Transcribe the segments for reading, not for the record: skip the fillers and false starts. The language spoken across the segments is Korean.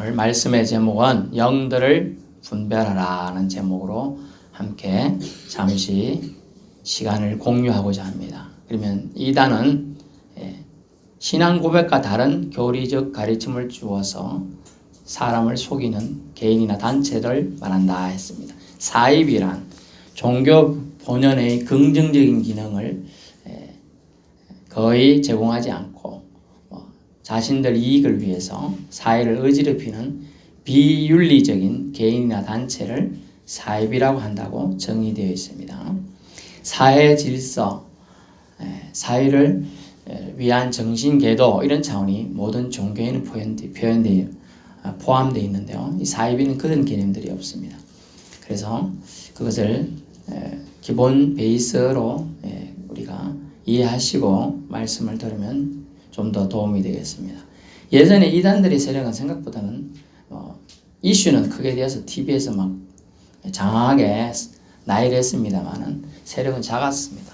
오늘 말씀의 제목은 영들을 분별하라는 제목으로 함께 잠시 시간을 공유하고자 합니다. 그러면 이단은 신앙 고백과 다른 교리적 가르침을 주어서 사람을 속이는 개인이나 단체를 말한다 했습니다. 사입이란 종교 본연의 긍정적인 기능을 거의 제공하지 않고 자신들 이익을 위해서 사회를 어지럽히는 비윤리적인 개인이나 단체를 사입이라고 한다고 정의되어 있습니다. 사회 질서, 사회를 위한 정신계도 이런 차원이 모든 종교에는 포함되어 있는데요. 이 사입에는 그런 개념들이 없습니다. 그래서 그것을 기본 베이스로 우리가 이해하시고 말씀을 들으면 좀 더 도움이 되겠습니다. 예전에 이단들의 세력은 생각보다는 이슈는 크게 되어서 TV에서 막 장황하게 나열을 했습니다만은 세력은 작았습니다.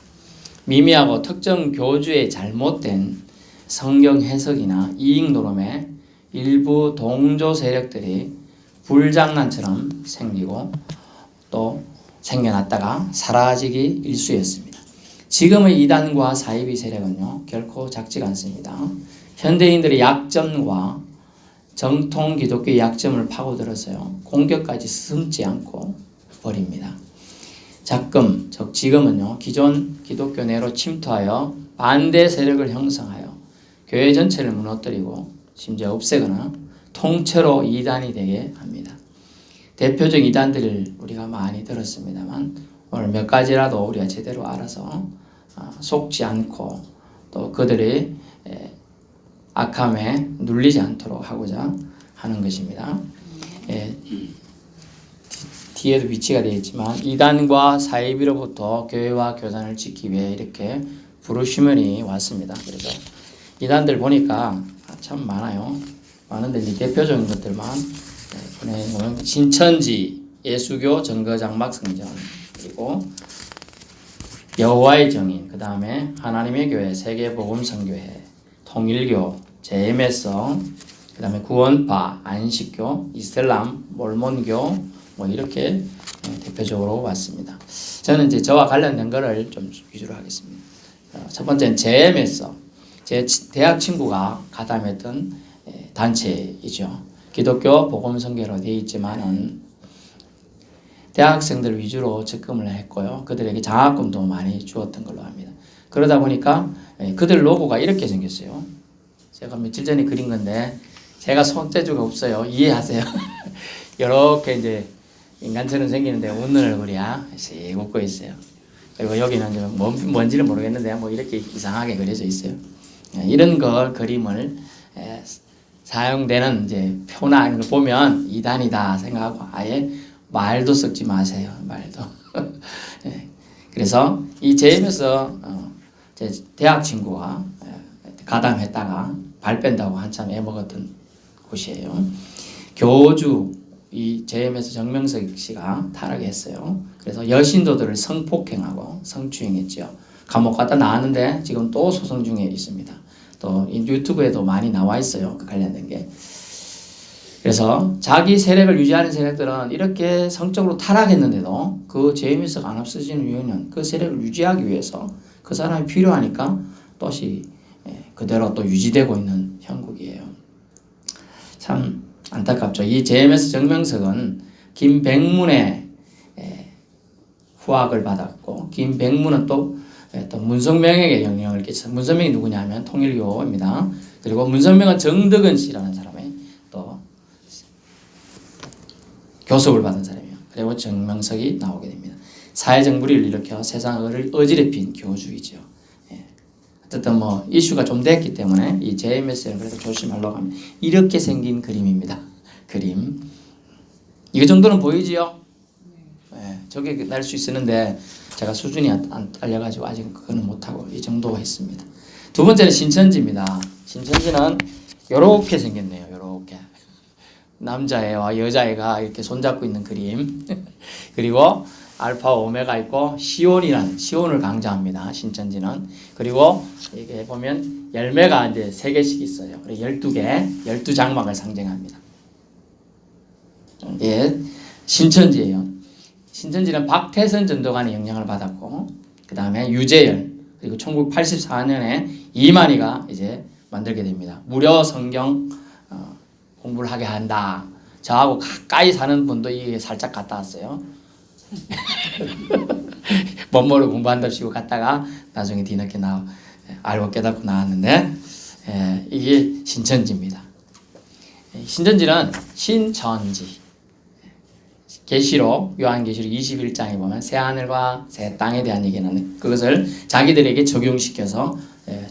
미미하고 특정 교주의 잘못된 성경 해석이나 이익 노름에 일부 동조 세력들이 불장난처럼 생기고 또 생겨났다가 사라지기 일쑤였습니다. 지금의 이단과 사이비 세력은요 결코 작지가 않습니다. 현대인들의 약점과 정통 기독교의 약점을 파고들어서요 공격까지 숨지 않고 버립니다. 즉 지금은요 기존 기독교 내로 침투하여 반대 세력을 형성하여 교회 전체를 무너뜨리고 심지어 없애거나 통째로 이단이 되게 합니다. 대표적 이단들을 우리가 많이 들었습니다만 오늘 몇 가지라도 우리가 제대로 알아서 속지 않고 또 그들의 악함에 눌리지 않도록 하고자 하는 것입니다. 뒤에도 위치가 되어 있지만 이단과 사이비로부터 교회와 교단을 지키기 위해 이렇게 부르시면이 왔습니다. 그래서 이단들 보니까 참 많아요. 많은데 이제 대표적인 것들만 보내놓은 신천지 예수교 정거장막 성전, 그리고 여호와의 증인, 그 다음에 하나님의 교회 세계복음선교회, 통일교, JMS, 그 다음에 구원파, 안식교, 이슬람, 몰몬교 뭐 이렇게 대표적으로 왔습니다. 저는 이제 저와 관련된 거를 좀 위주로 하겠습니다. 첫 번째는 JMS, 제 대학 친구가 가담했던 단체이죠. 기독교 복음선교로 되어 있지만은 대학생들 위주로 접근을 했고요. 그들에게 장학금도 많이 주었던 걸로 합니다. 그러다 보니까 그들 로고가 이렇게 생겼어요. 제가 며칠 전에 그린 건데 제가 손재주가 없어요. 이해하세요. 이렇게 이제 인간처럼 생기는데 웃는 얼굴이야. 씩 웃고 있어요. 그리고 여기는 좀 뭔지는 모르겠는데 뭐 이렇게 이상하게 그려져 있어요. 이런 그림을 사용되는 이제 표나 이런 걸 보면 이단이다 생각하고 아예 말도 섞지 마세요. 말도. 그래서 이 JM에서 제 대학 친구가 가담했다가 발 뺀다고 한참 애먹었던 곳이에요. 교주 이 JM에서 정명석 씨가 타락했어요. 그래서 여신도들을 성폭행하고 성추행했죠. 감옥 갔다 나왔는데 지금 또 소송 중에 있습니다. 또 유튜브에도 많이 나와 있어요. 그 관련된 게. 그래서 자기 세력을 유지하는 세력들은 이렇게 성적으로 타락했는데도 그 JMS가 안 없어지는 이유는 그 세력을 유지하기 위해서 그 사람이 필요하니까 또시 그대로 또 유지되고 있는 형국이에요. 참 안타깝죠. 이 JMS 정명석은 김백문의 후학을 받았고 김백문은 또 문성명에게 영향을 끼쳤어요. 문성명이 누구냐면 통일교입니다. 그리고 문성명은 정덕은 씨라는 사람의 또 교섭을 받은 사람이에요. 그리고 정명석이 나오게 됩니다. 사회적 무리를 일으켜 세상을 어지럽힌 교주이죠. 어쨌든 뭐 이슈가 좀 됐기 때문에 이 JMS는 그래도 조심하려고 합니다. 이렇게 생긴 그림입니다. 그림. 이 정도는 보이지요? 저게 날 수 있었는데 제가 수준이 안 딸려가지고 아직 그거는 못하고 이 정도 했습니다. 두 번째는 신천지입니다. 신천지는 요렇게 생겼네요. 요렇게. 남자애와 여자애가 이렇게 손잡고 있는 그림. 그리고 알파 오메가 있고 시온을 강조합니다. 신천지는. 그리고 이게 보면 열매가 이제 3개씩 있어요. 12개, 12장막을 상징합니다. 예, 신천지예요. 신천지는 박태선 전도관의 영향을 받았고, 그 다음에 유재열, 그리고 1984년에 이만희가 이제 만들게 됩니다. 무료 성경 공부를 하게 한다. 저하고 가까이 사는 분도 이게 살짝 갔다 왔어요. 멋모르 공부한답시고 갔다가 나중에 뒤늦게 알고 깨닫고 나왔는데, 이게 신천지입니다. 신천지는 신천지, 계시록, 요한계시록 21장에 보면 새 하늘과 새 땅에 대한 얘기는 그것을 자기들에게 적용시켜서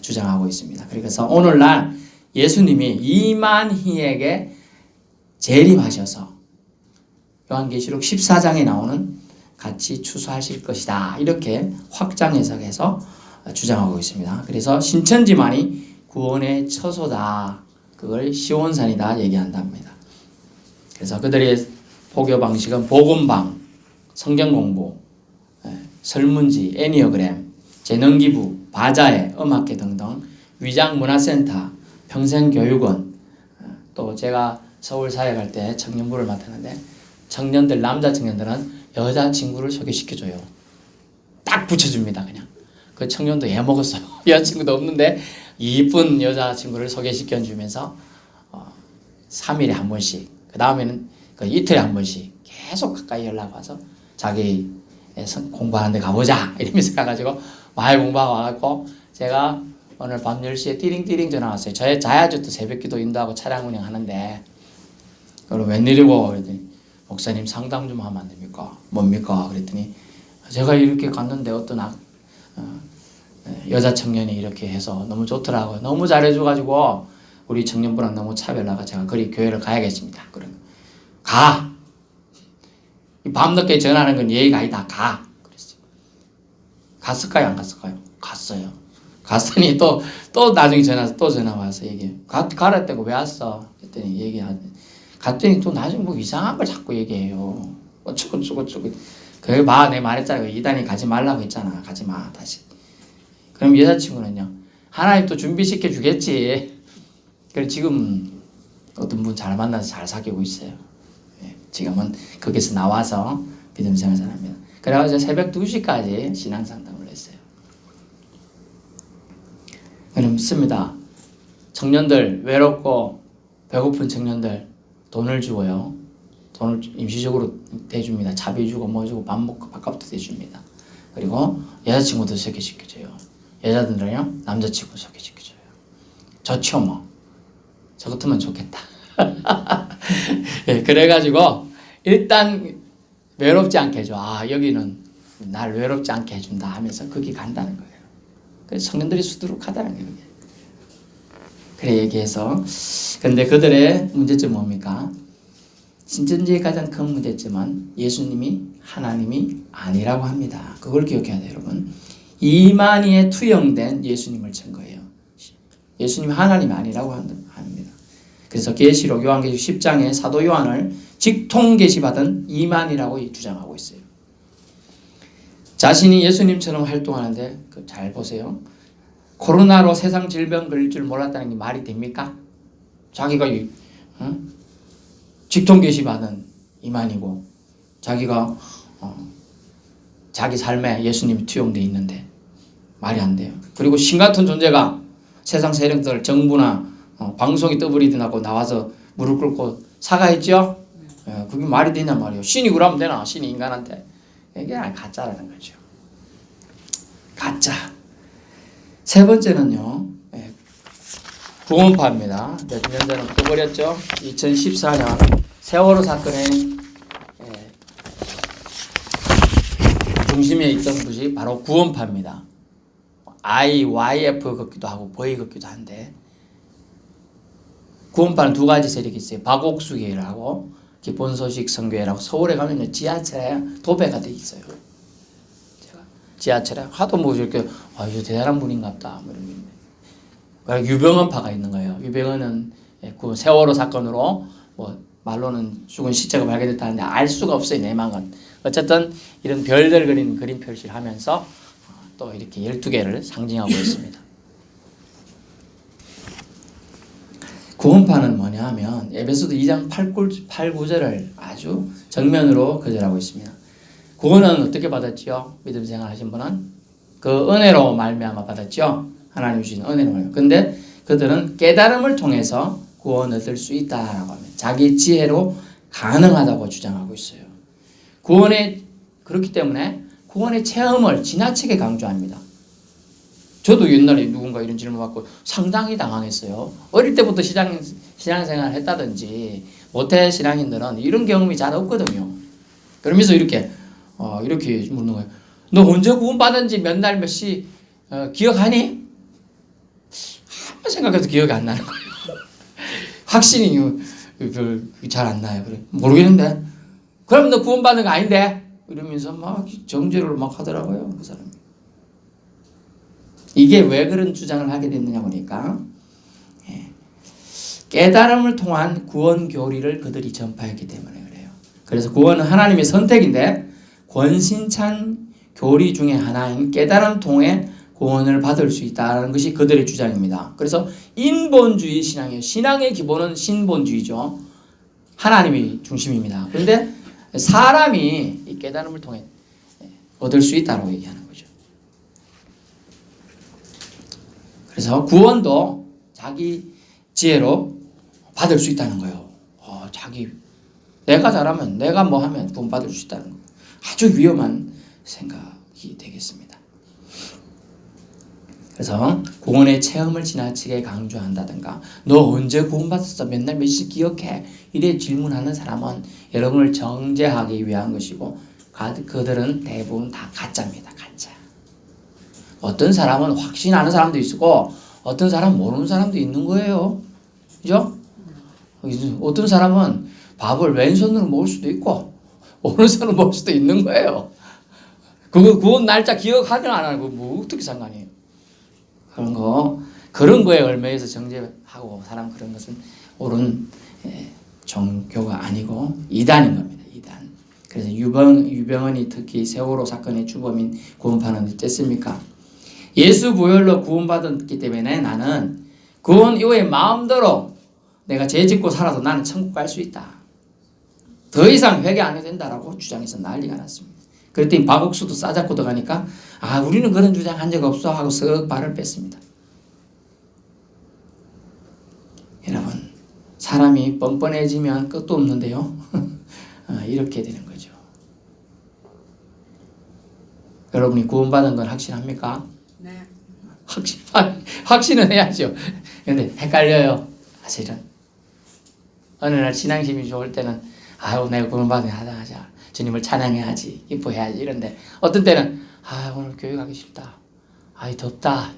주장하고 있습니다. 그래서 오늘날 예수님이 이만희에게 재림하셔서 요한계시록 14장에 나오는 같이 추수하실 것이다, 이렇게 확장 해석해서 주장하고 있습니다. 그래서 신천지만이 구원의 처소다, 그걸 시온산이다 얘기한답니다. 그래서 그들의 포교 방식은 복음방, 성경공부, 설문지, 애니어그램, 재능기부, 바자회, 음악회 등등, 위장문화센터, 평생교육원, 또 제가 서울사회 갈 때 청년부를 맡았는데 청년들, 남자 청년들은 여자친구를 소개시켜줘요. 딱 붙여줍니다. 그냥 그 청년도 애먹었어요. 여자친구도 없는데 이쁜 여자친구를 소개시켜주면서 3일에 한 번씩, 그 다음에는 그 이틀에 한 번씩 계속 가까이 연락 와서 자기 공부하는 데 가보자 이러면서 가가지고 많이 공부하고 와갖고, 제가 오늘 밤 10시에 띠링띠링 전화 왔어요. 저의 자야주도 새벽기도 인도하고 차량 운행하는데 그럼 웬일이고 그랬더니 목사님 상담 좀 하면 안 됩니까? 뭡니까? 그랬더니 제가 이렇게 갔는데 어떤 여자 청년이 이렇게 해서 너무 좋더라고요. 너무 잘해줘가지고 우리 청년부랑 너무 차별나가 제가 그리 교회를 가야겠습니다. 그런 가. 밤늦게 전화하는 건 예의가 아니다. 가. 그랬어요. 갔을까요? 안 갔을까요? 갔어요. 갔더니 또 나중에 전화 와서 얘기해. 가라 했다고 왜 왔어? 그랬더니 얘기하더니 갔더니 또 나중에 뭐 이상한 걸 자꾸 얘기해요. 어쩌고. 그게 내 말했잖아. 이단이 가지 말라고 했잖아. 가지 마, 다시. 그럼 여자친구는요, 하나님 또 준비시켜 주겠지. 그래서 지금 어떤 분 잘 만나서 잘 사귀고 있어요. 지금은 거기서 나와서 믿음 생활을 합니다. 그래가지고 새벽 2시까지 신앙 상담을 했어요. 그렇습니다. 청년들, 외롭고 배고픈 청년들 돈을 주고요. 돈을 임시적으로 대줍니다. 차비 주고 뭐 주고 밥 먹고 밥값도 대줍니다. 그리고 여자친구도 소개시켜줘요. 여자들은요, 남자친구 소개시켜줘요. 좋죠 뭐. 저 같으면 좋겠다. 예, 그래가지고 일단 외롭지 않게 해줘. 여기는 날 외롭지 않게 해준다 하면서 거기 간다는 거예요. 그래서 청년들이 수두룩하다는 거예요. 그래 얘기해서, 근데 그들의 문제점은 뭡니까? 신천지의 가장 큰 문제점은 예수님이 하나님이 아니라고 합니다. 그걸 기억해야 돼요, 여러분. 이만희에 투영된 예수님을 친 거예요. 예수님이 하나님이 아니라고 합니다. 그래서 계시록 요한계시록 10장에 사도 요한을 직통 계시받은 이만희라고 주장하고 있어요. 자신이 예수님처럼 활동하는데 잘 보세요. 코로나로 세상 질병 걸릴 줄 몰랐다는 게 말이 됩니까? 자기가 직통 계시받은 이만희고 자기가 자기 삶에 예수님이 투영되어 있는데 말이 안 돼요. 그리고 신 같은 존재가 세상 세력들, 정부나 방송이 떠버리더라고 나와서 무릎 꿇고 사과했죠? 그게 말이 되냐 말이에요. 신이 그러면 되나? 신이 인간한테. 이게 가짜라는 거죠. 가짜. 세 번째는요, 구원파입니다. 몇 년 전에 떠버렸죠? 2014년 세월호 사건의 중심에 있던 것이 바로 구원파입니다. IYF 같기도 하고 V 같기도 한데, 구원파는 두 가지 세력이 있어요. 박옥수교회라고 기본소식 선교회라고 서울에 가면 지하철에 도배가 돼 있어요. 제가 지하철에 하도 뭐 이렇게 이거 대단한 분인갑다 뭐 이런 게. 유병헌파가 있는 거예요. 유병헌은 그 세월호 사건으로 뭐 말로는 죽은 시체가 발견됐다는데 알 수가 없어요, 내막은. 어쨌든 이런 별들 그린 그림 표시를 하면서 또 이렇게 12개를 상징하고 있습니다. 구원파 구원파는 뭐냐 하면 에베소서 2장 8, 9절을 아주 정면으로 거절하고 있습니다. 구원은 어떻게 받았죠? 믿음 생활하신 분은 그 은혜로 말미암아 받았죠. 하나님 주신 은혜로 말미암아. 근데 그들은 깨달음을 통해서 구원을 얻을 수 있다라고 합니다. 자기 지혜로 가능하다고 주장하고 있어요. 그렇기 때문에 구원의 체험을 지나치게 강조합니다. 저도 옛날에 누군가 이런 질문 받고 상당히 당황했어요. 어릴 때부터 신앙생활을 했다든지 모태 신앙인들은 이런 경험이 잘 없거든요. 그러면서 이렇게 묻는 거예요. 너 언제 구원받은지 몇 날 몇 시 기억하니? 한번 생각해도 기억이 안 나는 거예요. 확신이 잘 안 나요. 그래. 모르겠는데. 그럼 너 구원받은 거 아닌데? 이러면서 막 정죄를 막 하더라고요. 그 사람이. 이게 왜 그런 주장을 하게 됐느냐 보니까 깨달음을 통한 구원 교리를 그들이 전파했기 때문에 그래요. 그래서 구원은 하나님의 선택인데 권신찬 교리 중에 하나인 깨달음 통해 구원을 받을 수 있다는 것이 그들의 주장입니다. 그래서 인본주의 신앙이에요. 신앙의 기본은 신본주의죠. 하나님이 중심입니다. 그런데 사람이 이 깨달음을 통해 얻을 수 있다고 얘기하는 거죠. 그래서 구원도 자기 지혜로 받을 수 있다는 거예요. 내가 잘하면, 내가 뭐 하면 구원 받을 수 있다는 거예요. 아주 위험한 생각이 되겠습니다. 그래서 구원의 체험을 지나치게 강조한다든가 너 언제 구원받았어? 맨날 몇 시 기억해? 이래 질문하는 사람은 여러분을 정죄하기 위한 것이고 그들은 대부분 다 가짜입니다. 가짜. 어떤 사람은 확신하는 사람도 있고 어떤 사람은 모르는 사람도 있는 거예요. 그죠? 어떤 사람은 밥을 왼손으로 먹을 수도 있고 오른손으로 먹을 수도 있는 거예요. 그거 구원 날짜 기억하든 안 하고 뭐 어떻게 상관이에요? 그런 거에 얽매여서 정죄하고 사람 그런 것은 옳은 종교가 아니고 이단인 겁니다. 이단. 그래서 유병헌이 특히 세월호 사건의 주범인 구원파는 어땠습니까? 예수 부활로 구원받았기 때문에 나는 구원 이후에 마음대로 내가 죄 짓고 살아도 나는 천국 갈 수 있다. 더 이상 회개 안 해도 된다라고 주장해서 난리가 났습니다. 그랬더니 박옥수도 싸잡고 들어가니까 우리는 그런 주장 한 적 없어 하고 쓱 발을 뺐습니다. 여러분 사람이 뻔뻔해지면 끝도 없는데요. 이렇게 되는 거죠. 여러분이 구원받은 건 확신합니까? 네. 확신은 해야죠. 근데 헷갈려요. 사실은 어느 날 신앙심이 좋을 때는 내가 구원받은 하자. 주님을 찬양해야지, 기뻐해야지 이런데 어떤 때는 오늘 교회 가기 싫다. 덥다.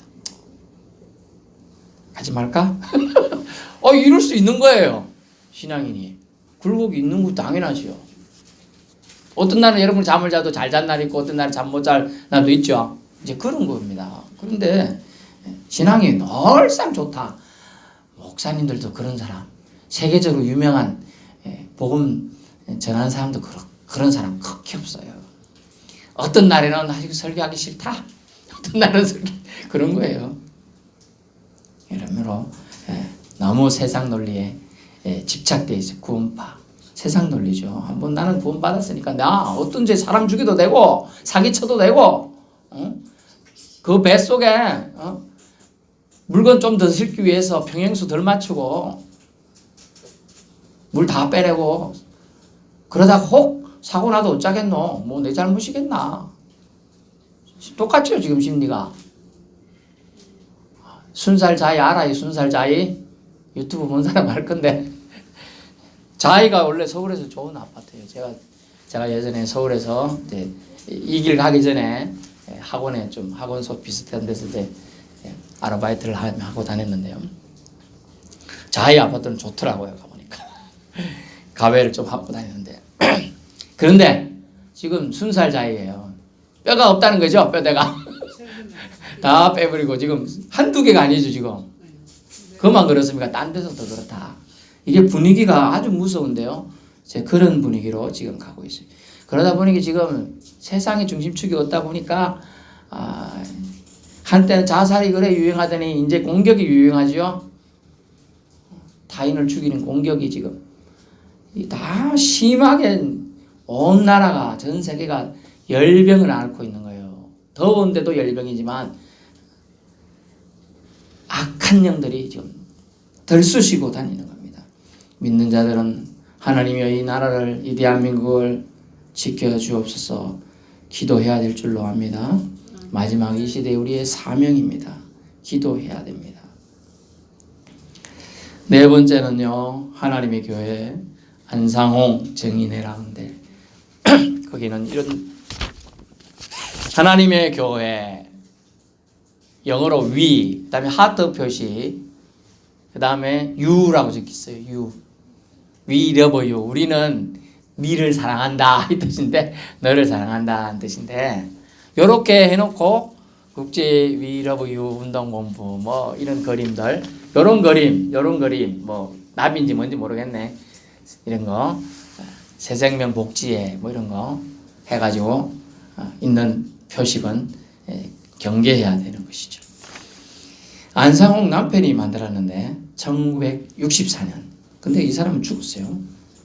가지 말까? 이럴 수 있는 거예요. 신앙인이. 굴곡이 있는 거 당연하지요. 어떤 날은 여러분 잠을 자도 잘 잔 날이 있고 어떤 날은 잠 못 잘 날도 있죠. 이제 그런 겁니다. 그런데 신앙이 늘상 좋다. 목사님들도 그런 사람, 세계적으로 유명한 복음 전하는 사람도 그런 사람 극히 없어요. 어떤 날에는 아직 설교하기 싫다. 어떤 날은 그런 거예요. 이러므로 너무 세상 논리에 집착되어 있어. 구원파 세상 논리죠. 한번 나는 구원 받았으니까 나 어떤 죄 사람 죽여도 되고 사기쳐도 되고 그 뱃속에 물건 좀 더 싣기 위해서 평행수 덜 맞추고 물 다 빼내고 그러다가 혹 사고 나도 어쩌겠노. 뭐 내 잘못이겠나. 똑같죠 지금 심리가. 순살자이 알아요? 순살자이? 유튜브 본 사람 알 건데 자이가 원래 서울에서 좋은 아파트예요. 제가 예전에 서울에서 이 길 가기 전에 학원에 좀 학원소 비슷한 데서 아르바이트를 하고 다녔는데요. 자이 아파트는 좋더라고요. 가보니까 가외를 좀 하고 다녔는데 그런데 지금 순살자이예요. 뼈가 없다는 거죠. 뼈대가 다 빼버리고 지금 한두 개가 아니죠 지금. 그만 그렇습니까? 딴 데서 더 그렇다. 이게 분위기가 아주 무서운데요. 그런 분위기로 지금 가고 있어요. 그러다 보니까 지금 세상의 중심축이 없다 보니까 한때는 자살이 그래 유행하더니 이제 공격이 유행하죠. 타인을 죽이는 공격이 지금 다 심하게 온 나라가 전 세계가 열병을 앓고 있는 거예요. 더운데도 열병이지만 악한 영들이 지금 들쑤시고 다니는 겁니다. 믿는 자들은 하나님의 이 나라를, 이 대한민국을 지켜주옵소서 기도해야 될 줄로 압니다. 마지막 이 시대 우리의 사명입니다. 기도해야 됩니다. 네 번째는요, 하나님의 교회 안상홍 정인회라는데 거기는 이런 하나님의 교회 영어로 위, 그 다음에 하트 표시, 그 다음에 유라고 적혀있어요. 유. We love you. 우리는 니를 사랑한다 이 뜻인데, 너를 사랑한다 이 뜻인데, 요렇게 해놓고 국제 We love you 운동본부 뭐 이런 그림들, 요런 그림 뭐 나비인지 뭔지 모르겠네. 이런 거 새생명 복지회 뭐 이런 거 해가지고 있는 표식은 경계해야 되는 것이죠. 안상홍 남편이 만들었는데 1964년. 근데 이 사람은 죽었어요.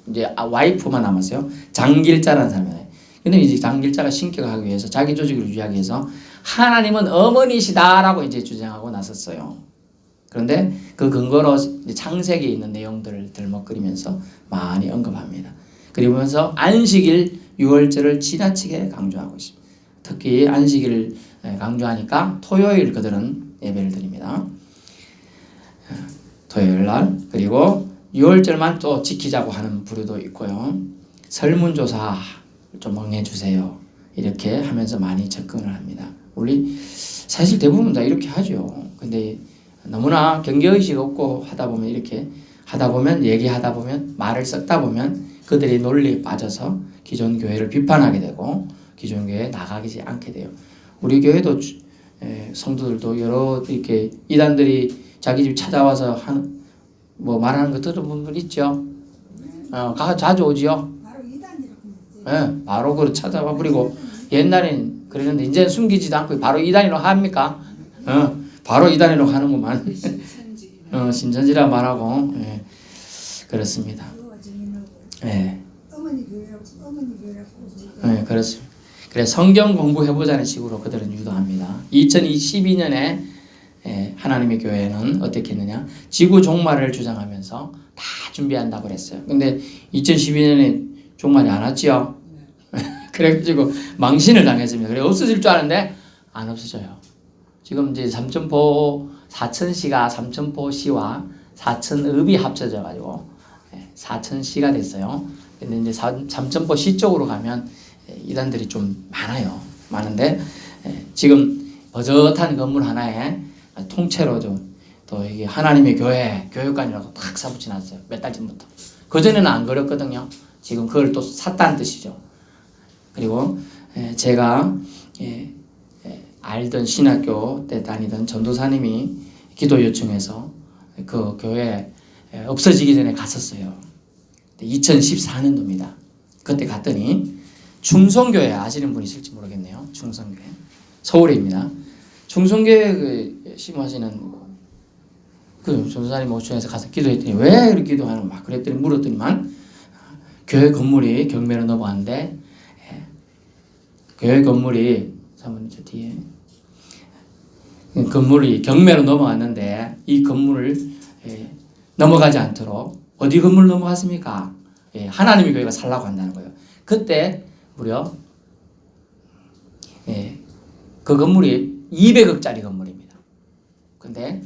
이제 와이프만 남았어요. 장길자라는 사람이에요. 근데 이제 장길자가 신격하기 위해서 자기 조직을 유지하기 위해서 하나님은 어머니시다라고 이제 주장하고 나섰어요. 그런데 그 근거로 창세기에 있는 내용들을 들먹거리면서 많이 언급합니다. 그러면서 안식일 6월절을 지나치게 강조하고 있습니다. 특히 안식일을 강조하니까 토요일 그들은 예배를 드립니다. 토요일 날. 그리고 6월절만 또 지키자고 하는 부류도 있고요. 설문조사 좀 응해주세요. 이렇게 하면서 많이 접근을 합니다. 우리 사실 대부분 다 이렇게 하죠. 근데 너무나 경계의식 없고 하다 보면 이렇게 하다 보면 얘기하다 보면 말을 섞다 보면 그들의 논리에 빠져서 기존 교회를 비판하게 되고 기존 교회에 나가지 않게 돼요. 우리 교회도 성도들도 여러 이렇게 이단들이 자기 집 찾아와서 뭐 말하는 거 들은 분들 있죠. 자주 오지요. 바로 이단이라고 했지. 네, 바로 그 찾아와 버리고 옛날엔 그랬는데 이제는 숨기지도 않고 바로 이단이라고 합니까? 바로 이단이라고 하는구만. 신천지라 말하고 그렇습니다. 네. 네, 그렇습니다. 그래서 성경 공부해보자는 식으로 그들은 유도합니다. 2022년에 하나님의 교회는 어떻게 했느냐? 지구 종말을 주장하면서 다 준비한다고 그랬어요. 근데 2012년에 종말이 안 왔지요. 그래가지고 망신을 당했습니다. 그래 없어질 줄 알았는데 안 없어져요. 지금 이제 사천시가 삼천포시와 사천읍이 합쳐져 가지고 사천시가 됐어요. 근데 이제 삼천포시 쪽으로 가면 이단들이 좀 많아요. 많은데 지금 버젓한 건물 하나에 통째로 또 이게 하나님의 교회 교육관이라고 탁 사붙여놨어요. 몇 달 전부터. 그전에는 안 그랬거든요. 지금 그걸 또 샀다는 뜻이죠. 그리고 제가 알던 신학교 때 다니던 전도사님이 기도 요청해서 그 교회 없어지기 전에 갔었어요. 2014년도입니다. 그때 갔더니 충성교회 아시는 분이 있을지 모르겠네요. 충성교회 서울에입니다. 충성교회 심하시는 그 전도사님 모청에서 가서 기도했더니 왜 이렇게 기도하는 막 그랬더니 물었더니만 교회 건물이 경매로 넘어갔는데 교회 건물이 사모님 저 뒤에 건물이 경매로 넘어갔는데 이 건물을 넘어가지 않도록 어디 건물 넘어갔습니까? 하나님의 교회가 살라고 한다는 거예요. 그때 무려 그 건물이 200억짜리 건물입니다. 근데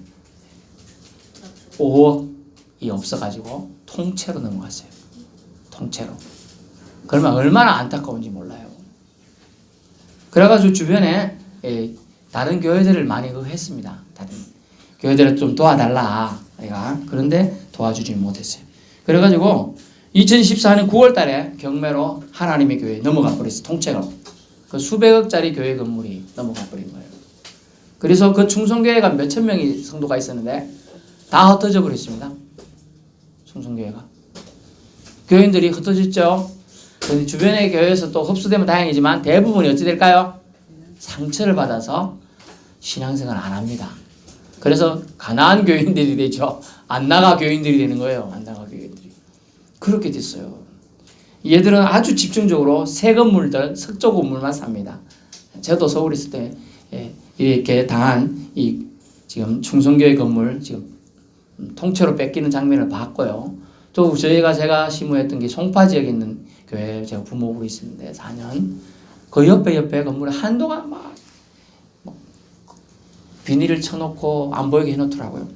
5억이 없어가지고 통째로 넘어갔어요. 통째로. 그러면 얼마나 안타까운지 몰라요. 그래가지고 주변에 다른 교회들을 많이 했습니다. 다른 교회들을 좀 도와달라. 그런데 도와주지 못했어요. 그래가지고 2014년 9월 달에 경매로 하나님의 교회에 넘어가 버렸어요. 통째로. 그 수백억짜리 교회 건물이 넘어가 버린 거예요. 그래서 그 충성교회가 몇천 명이 성도가 있었는데 다 흩어져 버렸습니다. 충성교회가. 교인들이 흩어졌죠. 주변의 교회에서 또 흡수되면 다행이지만 대부분이 어찌 될까요? 상처를 받아서 신앙생활 안 합니다. 그래서 가나안 교인들이 되죠. 안나가 교인들이 되는 거예요. 안나가 교인들이. 그렇게 됐어요. 얘들은 아주 집중적으로 새 건물들, 석조 건물만 삽니다. 저도 서울에 있을 때 이렇게 당한 이 지금 충성교회 건물 지금 통째로 뺏기는 장면을 봤고요. 또 제가 시무했던 게 송파 지역에 있는 교회 제가 부목으로 있었는데 4년 그 옆에 건물에 한동안 막 비닐을 쳐놓고 안 보이게 해놓더라고요.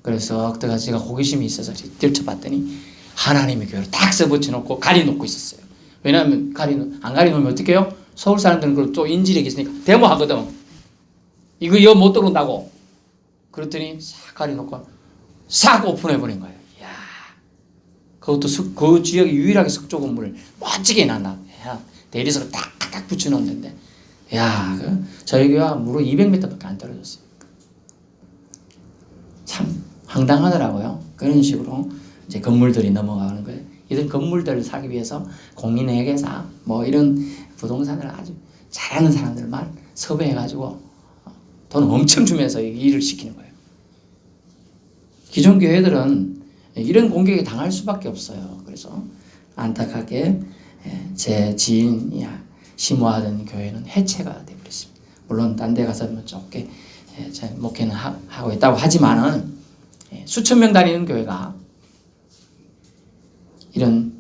그래서 그때가 제가 호기심이 있어서 들춰봤더니 하나님의 교회를 딱 써붙여놓고 가려놓고 있었어요. 왜냐하면 안 가려놓으면 어떻게 해요? 서울 사람들은 그걸 또 인지력이 있으니까 데모하거든. 이거 못 들어온다고. 그랬더니 싹 가려놓고 싹 오픈해버린 거예요. 이야, 그것도 그 지역에 유일하게 석조 건물을 멋지게 해놨나. 대리석을 딱 붙여놓는데, 야, 저희 교회가 무려 200m밖에 안 떨어졌어요. 참 황당하더라고요. 그런 식으로 이제 건물들이 넘어가는 거예요. 이런 건물들을 사기 위해서 공인회계사 뭐 이런 부동산을 아주 잘하는 사람들만 섭외해가지고 돈 엄청 주면서 일을 시키는 거예요. 기존 교회들은 이런 공격에 당할 수밖에 없어요. 그래서 안타깝게 제 지인이 심호하던 교회는 해체가 되어버렸습니다. 물론 딴 데 가서 뭐 좁게 목회는 하고 있다고 하지만은 수천 명 다니는 교회가 이런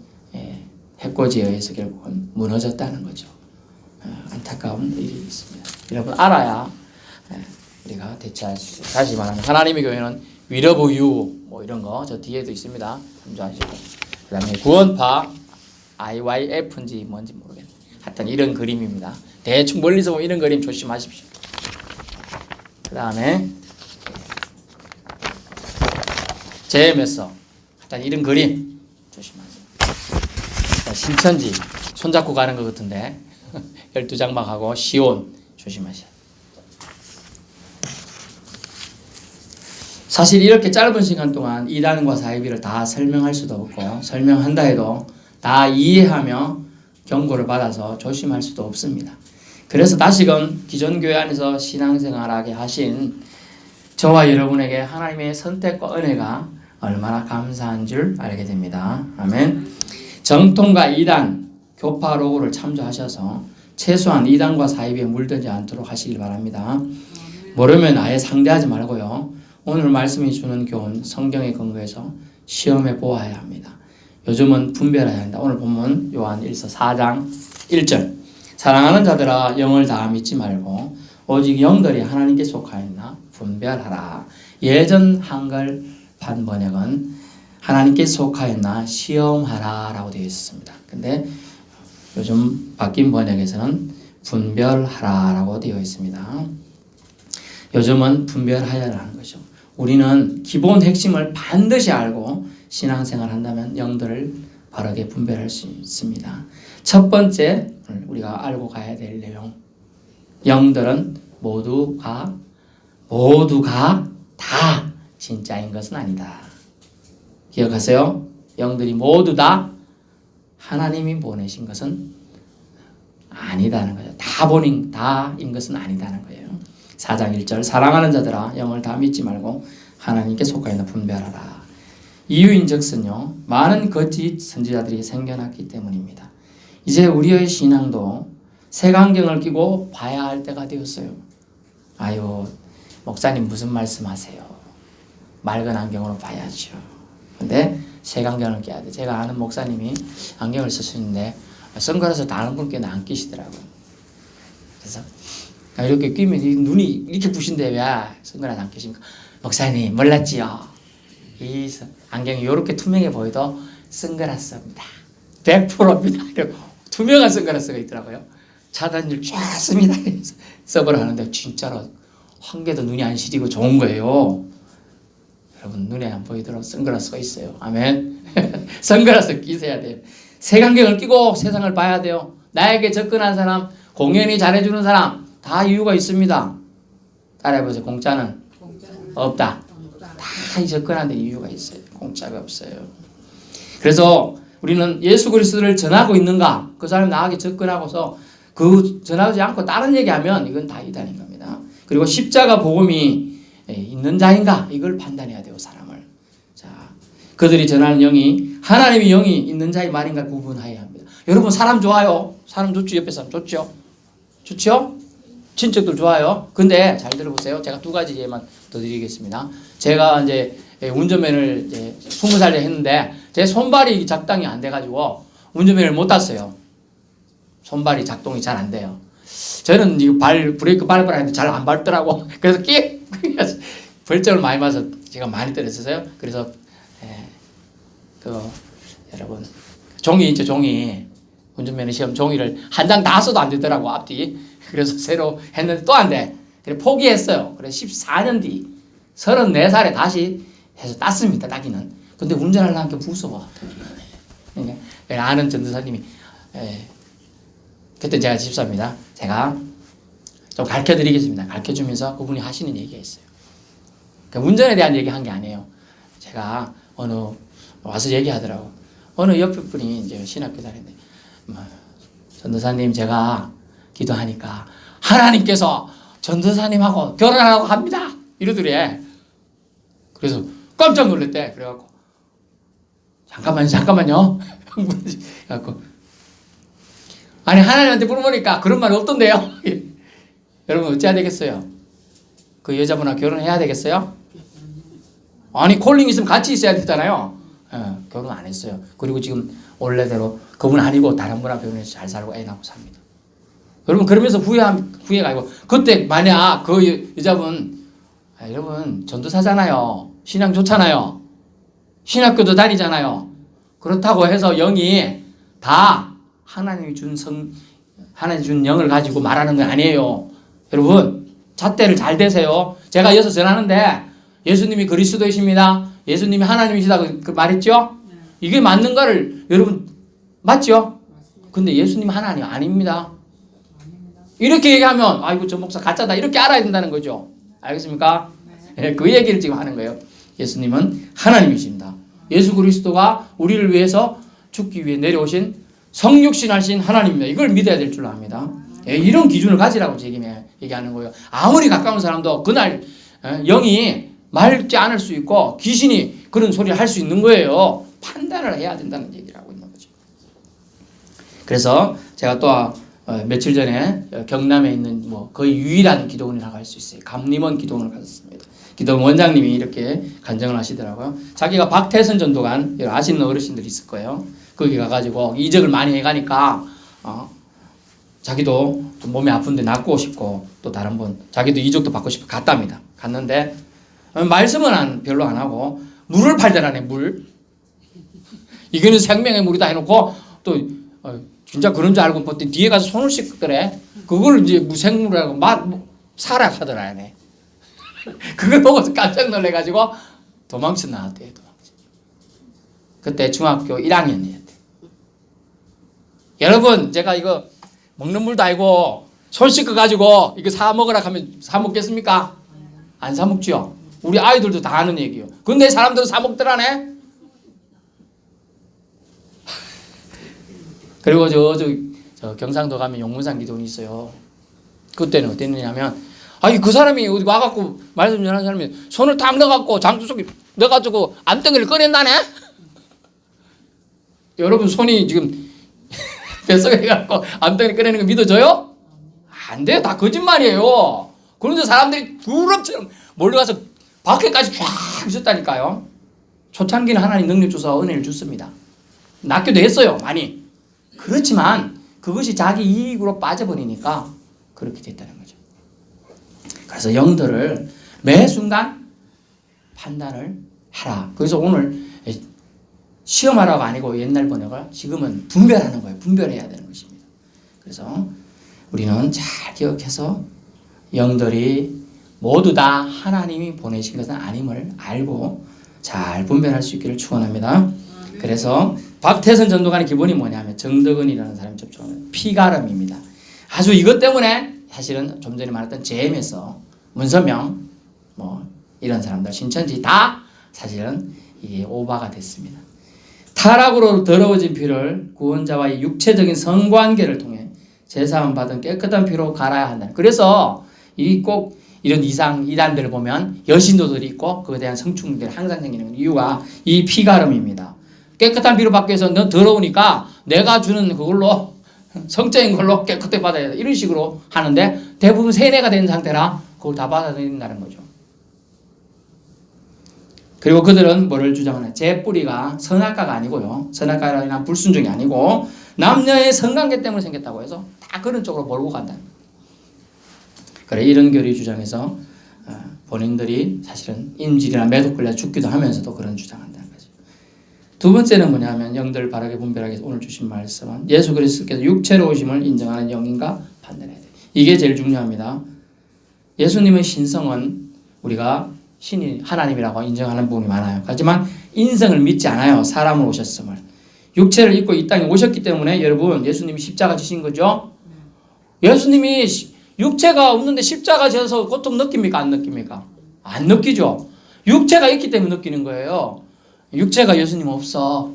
해코지에 의해서 결국은 무너졌다는 거죠. 안타까운 일이 있습니다. 여러분 알아야 우리가 대처할 수 있어요. 다시 말하면 하나님의 교회는 위러브유 뭐 이런 거 저 뒤에도 있습니다. 참조하시고 그 다음에 구원파 IYF인지 뭔지 모르겠네. 하여튼 이런 그림입니다. 대충 멀리서 보면 이런 그림 조심하십시오. 그 다음에 JMS 하여튼 이런 그림 조심하세요. 신천지 손잡고 가는 것 같은데 12장막하고 시온 조심하세요. 사실 이렇게 짧은 시간 동안 이단과 사이비를 다 설명할 수도 없고 설명한다 해도 다 이해하며 경고를 받아서 조심할 수도 없습니다. 그래서 다시금 기존 교회 안에서 신앙생활하게 하신 저와 여러분에게 하나님의 선택과 은혜가 얼마나 감사한 줄 알게 됩니다. 아멘. 정통과 이단, 교파 로고를 참조하셔서 최소한 이단과 사이비에 물들지 않도록 하시길 바랍니다. 모르면 아예 상대하지 말고요. 오늘 말씀이 주는 교훈 성경에 근거해서 시험해 보아야 합니다. 요즘은 분별해야 한다. 오늘 본문 요한 1서 4장 1절 사랑하는 자들아 영을 다 믿지 말고 오직 영들이 하나님께 속하였나 분별하라. 예전 한글판 번역은 하나님께 속하였나 시험하라 라고 되어 있었습니다. 근데 요즘 바뀐 번역에서는 분별하라 라고 되어 있습니다. 요즘은 분별하여라는 거죠. 우리는 기본 핵심을 반드시 알고 신앙생활 한다면 영들을 바르게 분별할 수 있습니다. 첫 번째 우리가 알고 가야 될 내용, 영들은 모두가 다 진짜인 것은 아니다. 기억하세요? 영들이 모두 다 하나님이 보내신 것은 아니다는 거예요. 다인 것은 아니다는 거예요. 4장 1절 사랑하는 자들아 영을 다 믿지 말고 하나님께 속하였나 분별하라. 이유인즉슨요 많은 거짓 선지자들이 생겨났기 때문입니다. 이제 우리의 신앙도 색안경을 끼고 봐야 할 때가 되었어요. 아유 목사님 무슨 말씀하세요? 맑은 안경으로 봐야죠. 근데 색안경을 껴야 돼. 제가 아는 목사님이 안경을 쓰시는데 선글라스 다른 분께는 안 끼시더라고요. 그래서 이렇게 끼면 눈이 이렇게 부신데 왜 선글라스 안 끼십니까? 목사님 몰랐지요? 이 안경이 이렇게 투명해 보여도 선글라스입니다. 100%입니다. 투명한 선글라스가 있더라고요. 차단율 좋습니다. 서버를 하는데 진짜로 한 개도 눈이 안 시리고 좋은 거예요. 여러분 눈에 안 보이도록 선글라스가 있어요. 아멘. 선글라스 끼셔야 돼요. 색안경을 끼고 세상을 봐야 돼요. 나에게 접근한 사람, 공연히 잘해주는 사람 다 이유가 있습니다. 따라해보세요. 공짜는 없다. 다 접근하는 데 이유가 있어요. 공짜가 없어요. 그래서 우리는 예수 그리스도를 전하고 있는가? 그 사람 나에게 접근하고서 그 전하지 않고 다른 얘기하면 이건 다 이단인 겁니다. 그리고 십자가 복음이 있는 자인가 이걸 판단해야 돼요, 사람을. 자, 그들이 전하는 영이 하나님의 영이 있는 자의 말인가 구분해야 합니다. 여러분 사람 좋아요? 사람 좋죠? 옆에 사람 좋죠? 좋죠? 친척들 좋아요. 근데 잘 들어보세요. 제가 두 가지 예만 더 드리겠습니다. 제가 이제 운전면허를 이제 20살에 했는데 제 손발이 작동이 안 돼가지고 운전면허를 못 땄어요. 손발이 작동이 잘 안 돼요. 저는 이 브레이크 밟으라는데 잘 안 밟더라고. 그래서 벌점을 많이 맞아서 제가 많이 때렸어요. 그래서 여러분 종이 있죠, 종이. 운전면허 시험 종이를 한 장 다 써도 안 되더라고, 앞뒤. 그래서 새로 했는데 또 안 돼. 그래 포기했어요. 그래 14년 뒤 34살에 다시 해서 땄습니다. 따기는. 근데 운전하려니까 무서워. 그러니까 아는 전도사님이 그때 제가 집사입니다. 제가 좀 가르쳐드리겠습니다. 가르쳐주면서 그분이 하시는 얘기가 있어요. 그러니까 운전에 대한 얘기 한 게 아니에요. 제가 와서 얘기하더라고. 어느 옆에 분이 이제 신학교 다니는데 전도사님 제가 기도하니까 하나님께서 전도사님하고 결혼하라고 합니다. 이러더래. 그래서 깜짝 놀랐대. 그래갖고 잠깐만요. 그래갖고 아니 하나님한테 물어보니까 그런 말이 없던데요. 여러분 어찌해야 되겠어요? 그 여자분하고 결혼해야 되겠어요? 아니 콜링 있으면 같이 있어야 되잖아요. 결혼 안 했어요. 그리고 지금 원래대로 그분 아니고 다른 분하고 결혼해서 잘 살고 애 낳고 삽니다. 여러분 그러면서 후회가 아니고 그때 만약 그 여자분 여러분 전도사잖아요. 신앙 좋잖아요. 신학교도 다니잖아요. 그렇다고 해서 영이 다 하나님이 준 영을 가지고 말하는 건 아니에요. 여러분 잣대를 잘 대세요. 제가 이어서 전하는데 예수님이 그리스도이십니다. 예수님이 하나님이시다고 그 말했죠? 이게 맞는 거를 여러분 맞죠? 근데 예수님 하나님 아닙니다. 이렇게 얘기하면 아이고 저 목사 가짜다 이렇게 알아야 된다는 거죠. 알겠습니까? 네, 그 얘기를 지금 하는 거예요. 예수님은 하나님이십니다. 예수 그리스도가 우리를 위해서 죽기 위해 내려오신 성육신하신 하나님입니다. 이걸 믿어야 될 줄 압니다. 이런 기준을 가지라고 얘기하는 거예요. 아무리 가까운 사람도 그날 영이 맑지 않을 수 있고 귀신이 그런 소리를 할 수 있는 거예요. 판단을 해야 된다는 얘기를 하고 있는 거죠. 그래서 제가 또 며칠 전에 경남에 있는 거의 유일한 기도원이라고 할 수 있어요. 감림원 기도원을 가졌습니다. 기도원 원장님이 이렇게 간증을 하시더라고요. 자기가 박태선 전도관 아시는 어르신들이 있을 거예요. 거기 가가지고 이적을 많이 해가니까 자기도 좀 몸이 아픈데 낫고 싶고 또 다른 분 자기도 이적도 받고 싶어 갔답니다. 갔는데 말씀은 별로 안 하고 물을 팔더라네. 물. 이거는 생명의 물이다 해놓고 또 진짜 그런 줄 알고 보더니 뒤에 가서 손을 씻더래. 그걸 이제 무생물이라고 살아가더라네. 그걸 보고서 깜짝 놀래가지고 도망쳐 나왔대요. 그때 중학교 1학년이었대. 여러분 제가 이거 먹는 물도 아니고 손 씻어가지고 이거 사 먹으라 하면 사 먹겠습니까? 안 사 먹죠. 우리 아이들도 다 하는 얘기예요. 근데 사람들은 사 먹더라네. 그리고 저 경상도 가면 용문산 기도원이 있어요. 그때는 어땠느냐면 아니 그 사람이 어디 와갖고 말씀 전하는 사람이 손을 탁 넣어갖고 장수 속에 넣어가지고 암덩이를 꺼낸다네. 여러분 손이 지금 뱃속에 갖고 암덩이 꺼내는 거 믿어져요? 안 돼요. 다 거짓말이에요. 그런데 사람들이 두렵처럼 몰려가서 밖에까지 쫙 있었다니까요. 초창기는 하나님 능력 주사 은혜를 줬습니다. 낫기도 했어요. 많이. 그렇지만 그것이 자기 이익으로 빠져버리니까 그렇게 됐다는 거죠. 그래서 영들을 매 순간 판단을 하라. 그래서 오늘 시험하라고 아니고 옛날 번역을 지금은 분별하는 거예요. 분별해야 되는 것입니다. 그래서 우리는 잘 기억해서 영들이 모두 다 하나님이 보내신 것은 아님을 알고 잘 분별할 수 있기를 축원합니다. 그래서 박태선 전도관의 기본이 뭐냐면 정덕은이라는 사람이 접촉하는 피가름입니다. 아주 이것 때문에 사실은 좀 전에 말했던 JM에서 문선명 이런 사람들 신천지 다 사실은 이게 오바가 됐습니다. 타락으로 더러워진 피를 구원자와의 육체적인 성관계를 통해 제사함 받은 깨끗한 피로 갈아야 한다. 그래서 꼭 이런 이단들을 보면 여신도들이 있고 그에 대한 성충들이 항상 생기는 이유가 이 피가름입니다. 깨끗한 피로 받기 위해서 너 더러우니까 내가 주는 그걸로 성적인 걸로 깨끗하게 받아야 돼. 이런 식으로 하는데 대부분 세뇌가 된 상태라 그걸 다 받아들인다는 거죠. 그리고 그들은 뭐를 주장하냐? 제 뿌리가 선악과가 아니고요. 선악과라는 불순종이 아니고 남녀의 성관계 때문에 생겼다고 해서 다 그런 쪽으로 몰고 간다는 거예요. 그래 이런 교리 주장에서 본인들이 사실은 인질이나 매독 걸려 죽기도 하면서도 그런 주장한다는 거죠. 두 번째는 뭐냐면 영들을 바르게 분별하기 위해서 오늘 주신 말씀은 예수 그리스도께서 육체로 오심을 인정하는 영인가 판단해야 돼요. 이게 제일 중요합니다. 예수님의 신성은 우리가 신이 하나님이라고 인정하는 부분이 많아요. 하지만 인성을 믿지 않아요. 사람으로 오셨음을. 육체를 입고 이 땅에 오셨기 때문에 여러분 예수님이 십자가 지신 거죠. 예수님이 육체가 없는데 십자가 지어서 고통 느낍니까? 안 느낍니까? 안 느끼죠. 육체가 있기 때문에 느끼는 거예요. 육체가 예수님 없어.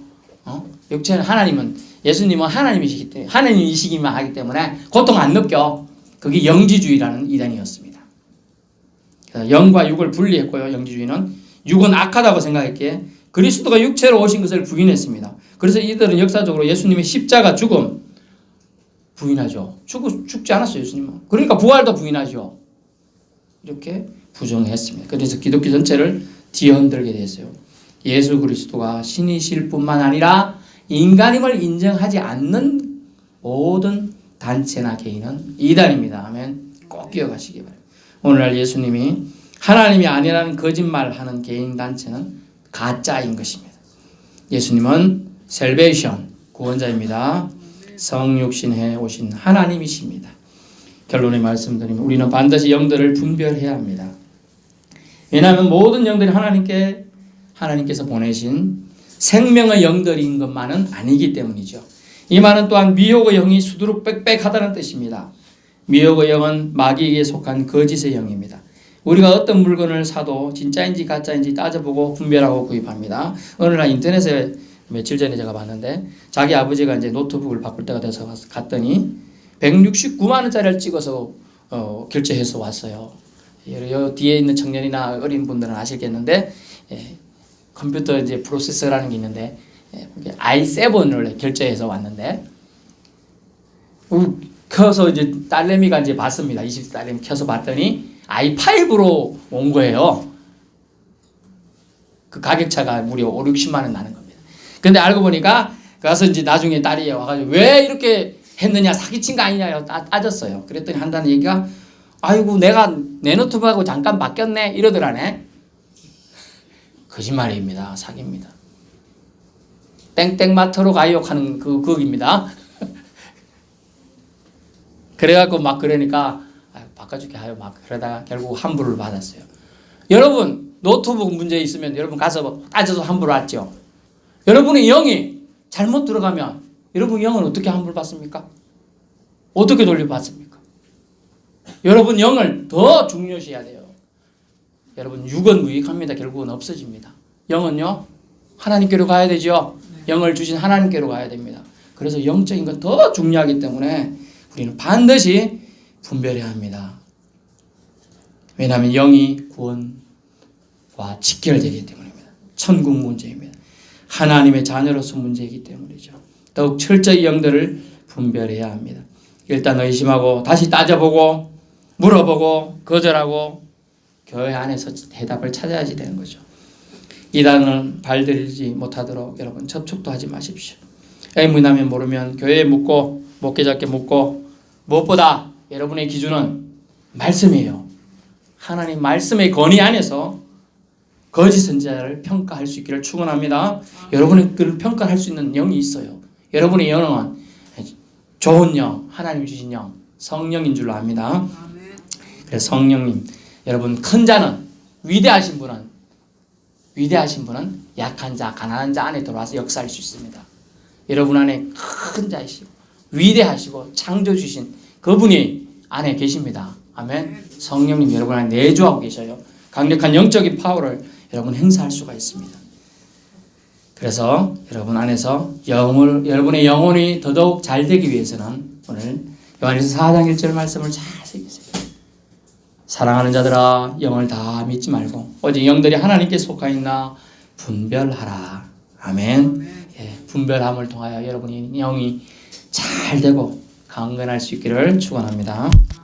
육체는 하나님은 예수님은 하나님이시기 때문에 하나님이시기만 하기 때문에 고통 안 느껴. 그게 영지주의라는 이단이었습니다. 그래서 영과 육을 분리했고요. 영지주의는 육은 악하다고 생각했기에 그리스도가 육체로 오신 것을 부인했습니다. 그래서 이들은 역사적으로 예수님의 십자가 죽음 부인하죠. 죽지 않았어요. 예수님은. 그러니까 부활도 부인하죠. 이렇게 부정했습니다. 그래서 기독교 전체를 뒤흔들게 됐어요. 예수 그리스도가 신이실 뿐만 아니라 인간임을 인정하지 않는 모든 단체나 개인은 이단입니다. 아멘. 꼭 기억하시기 바랍니다. 오늘날 예수님이 하나님이 아니라는 거짓말하는 개인 단체는 가짜인 것입니다. 예수님은 셀베이션 구원자입니다. 성육신해 오신 하나님이십니다. 결론의 말씀드리면 우리는 반드시 영들을 분별해야 합니다. 왜냐하면 모든 영들이 하나님께서 보내신 생명의 영들인 것만은 아니기 때문이죠. 이 말은 또한 미혹의 영이 수두룩 빽빽하다는 뜻입니다. 미혹의 영은 마귀에게 속한 거짓의 영입니다. 우리가 어떤 물건을 사도 진짜인지 가짜인지 따져보고 분별하고 구입합니다. 어느 날 인터넷에 며칠 전에 제가 봤는데 자기 아버지가 이제 노트북을 바꿀 때가 돼서 갔더니 169만 원짜리를 찍어서 결제해서 왔어요. 요 뒤에 있는 청년이나 어린 분들은 아시겠는데 컴퓨터 이제 프로세서라는 게 있는데 i7을 결제해서 왔는데 켜서 이제 딸내미가 이제 봤습니다. 20대 딸내미 켜서 봤더니 i5로 온 거예요. 그 가격차가 무려 5, 60만 원 나는 겁니다. 근데 알고 보니까 가서 이제 나중에 딸이 와가지고 왜 이렇게 했느냐 사기친 거 아니냐 따졌어요. 그랬더니 한다는 얘기가 아이고 내가 내 노트북하고 잠깐 바뀌었네 이러더라네. 거짓말입니다. 사기입니다. 땡땡마트로 가요 하는 그거입니다. 그래갖고 막 그러니까 바꿔줄게 하요 막 그러다가 결국 환불을 받았어요. 여러분 노트북 문제 있으면 여러분 가서 따져서 환불 받죠. 여러분의 영이 잘못 들어가면 여러분 영은 어떻게 환불 받습니까? 어떻게 돌려받습니까? 여러분 영을 더 중요시해야 돼요. 여러분 육은 무익합니다. 결국은 없어집니다. 영은요 하나님께로 가야 되죠. 영을 주신 하나님께로 가야 됩니다. 그래서 영적인 건 더 중요하기 때문에 우리는 반드시 분별해야 합니다. 왜냐하면 영이 구원과 직결되기 때문입니다. 천국 문제입니다. 하나님의 자녀로서 문제이기 때문이죠. 더욱 철저히 영들을 분별해야 합니다. 일단 의심하고 다시 따져보고 물어보고 거절하고 교회 안에서 대답을 찾아야지 되는 거죠. 이단은 발들이지 못하도록 여러분 접촉도 하지 마십시오. 의문하면 모르면 교회에 묻고 목회자께 묻고 무엇보다 여러분의 기준은 말씀이에요. 하나님 말씀의 권위 안에서 거짓 선지자를 평가할 수 있기를 축원합니다. 여러분의 그를 평가할 수 있는 영이 있어요. 여러분의 영은 좋은 영, 하나님 주신 영, 성령인 줄로 압니다. 그래서 성령님, 여러분 큰 자는 위대하신 분은 약한 자, 가난한 자 안에 들어와서 역사할 수 있습니다. 여러분 안에 큰 자이시고 위대하시고 창조 주신 그분이 안에 계십니다. 아멘. 성령님 여러분 안에 내주하고 계셔요. 강력한 영적인 파워를 여러분 행사할 수가 있습니다. 그래서 여러분 안에서 여러분의 영혼이 더더욱 잘 되기 위해서는 오늘 요한일서 4장 1절 말씀을 잘 새기세요. 사랑하는 자들아 영을 다 믿지 말고 오직 영들이 하나님께 속하 있나 분별하라. 아멘. 예, 분별함을 통하여 여러분이 영이 잘 되고 강건할 수 있기를 축원합니다.